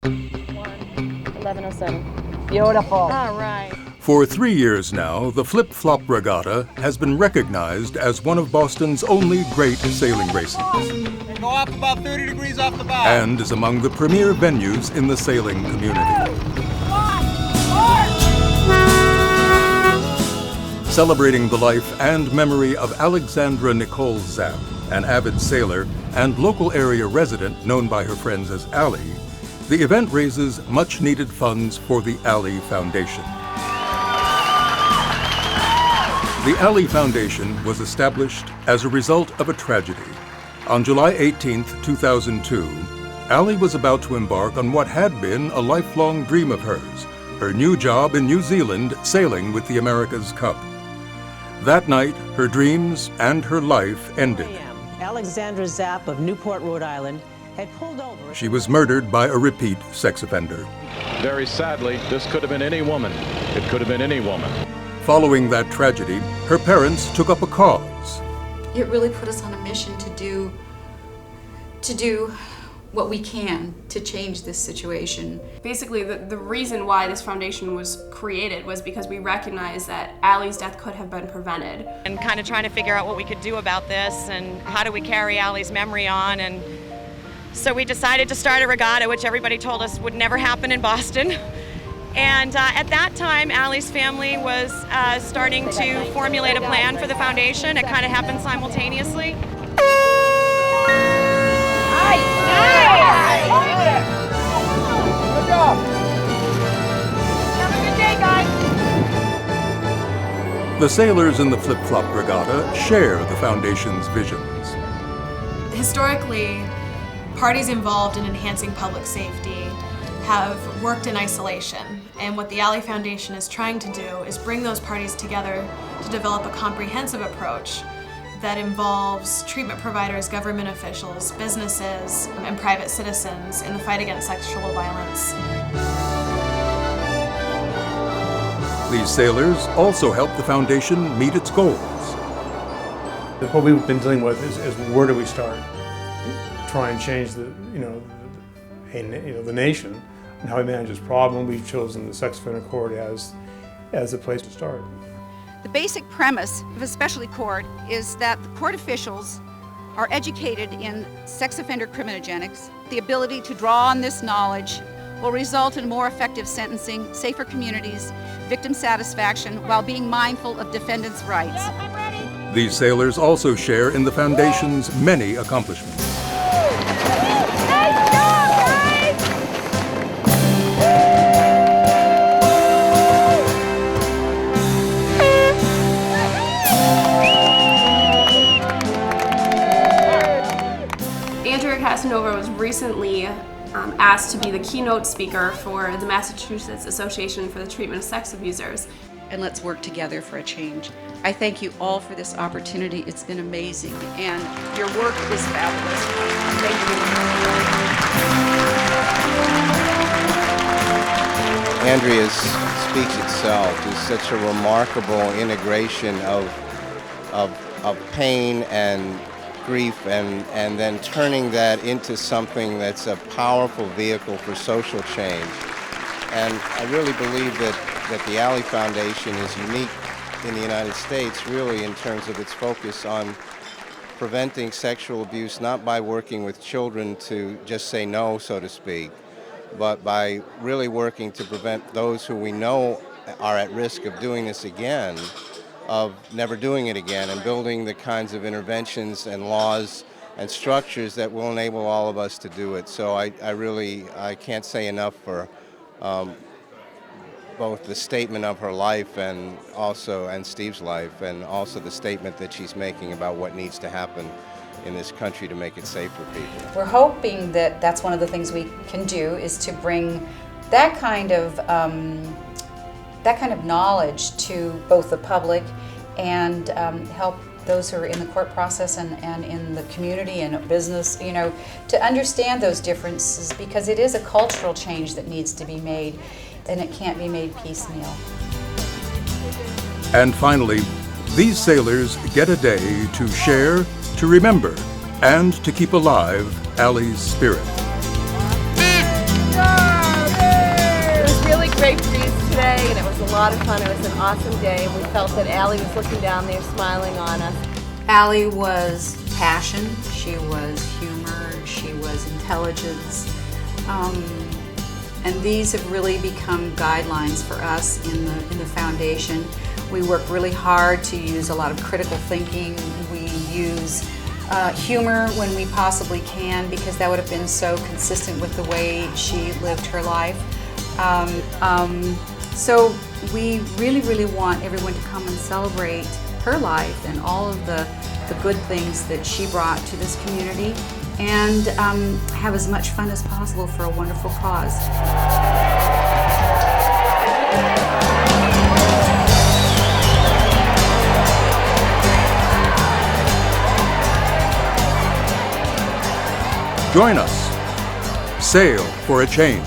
11:07. Beautiful. All right. For 3 years now, the Flip-Flop Regatta has been recognized as one of Boston's only great sailing races. And go up about 30 degrees off the bow. And is among the premier venues in the sailing community. Celebrating the life and memory of Alexandra Nicole Zapp, an avid sailor and local area resident known by her friends as Allie, the event raises much-needed funds for the Allie Foundation. The Allie Foundation was established as a result of a tragedy. On July 18, 2002, Allie was about to embark on what had been a lifelong dream of hers, her new job in New Zealand sailing with the America's Cup. That night, her dreams and her life ended. Alexandra Zapp of Newport, Rhode Island, had pulled over. She was murdered by a repeat sex offender. Very sadly, this could have been any woman. It could have been any woman. Following that tragedy, her parents took up a cause. It really put us on a mission to do what we can to change this situation. Basically, the reason why this foundation was created was because we recognized that Allie's death could have been prevented. And kind of trying to figure out what we could do about this and how do we carry Allie's memory on. And so we decided to start a regatta, which everybody told us would never happen in Boston. And at that time, Allie's family was starting to formulate a plan for the foundation. It kind of happened simultaneously. Good job. Have a good day, guys. The sailors in the Flip-Flop Regatta share the foundation's visions. Historically, parties involved in enhancing public safety have worked in isolation. And what the Allie Foundation is trying to do is bring those parties together to develop a comprehensive approach that involves treatment providers, government officials, businesses, and private citizens in the fight against sexual violence. These sailors also help the foundation meet its goals. What we've been dealing with is where do we start? Try and change the nation and how we manage this problem. We've chosen the sex offender court as a place to start. The basic premise of a specialty court is that the court officials are educated in sex offender criminogenics. The ability to draw on this knowledge will result in more effective sentencing, safer communities, victim satisfaction, while being mindful of defendants' rights. These sailors also share in the foundation's many accomplishments. Casanova was recently asked to be the keynote speaker for the Massachusetts Association for the Treatment of Sex Abusers. And let's work together for a change. I thank you all for this opportunity. It's been amazing, and your work is fabulous. Thank you. Andrea's speech itself is such a remarkable integration of pain and grief and then turning that into something that's a powerful vehicle for social change. And I really believe that the Allie Foundation is unique in the United States, really, in terms of its focus on preventing sexual abuse, not by working with children to just say no, so to speak, but by really working to prevent those who we know are at risk of doing this again, of never doing it again, and building the kinds of interventions and laws and structures that will enable all of us to do it. So I can't say enough for both the statement of her life and Steve's life, and also the statement that she's making about what needs to happen in this country to make it safe for people. We're hoping that that's one of the things we can do, is to bring that kind of knowledge to both the public and help those who are in the court process and in the community and business, to understand those differences, because it is a cultural change that needs to be made, and it can't be made piecemeal. And finally, these sailors get a day to share, to remember, and to keep alive Allie's spirit. Yeah! a lot of fun. It was an awesome day. We felt that Allie was looking down there smiling on us. Allie was passion, she was humor, she was intelligence, and these have really become guidelines for us in the foundation. We work really hard to use a lot of critical thinking. We use humor when we possibly can, because that would have been so consistent with the way she lived her life. So we really want everyone to come and celebrate her life and all of the good things that she brought to this community, and have as much fun as possible for a wonderful cause. Join us. Sail for a change.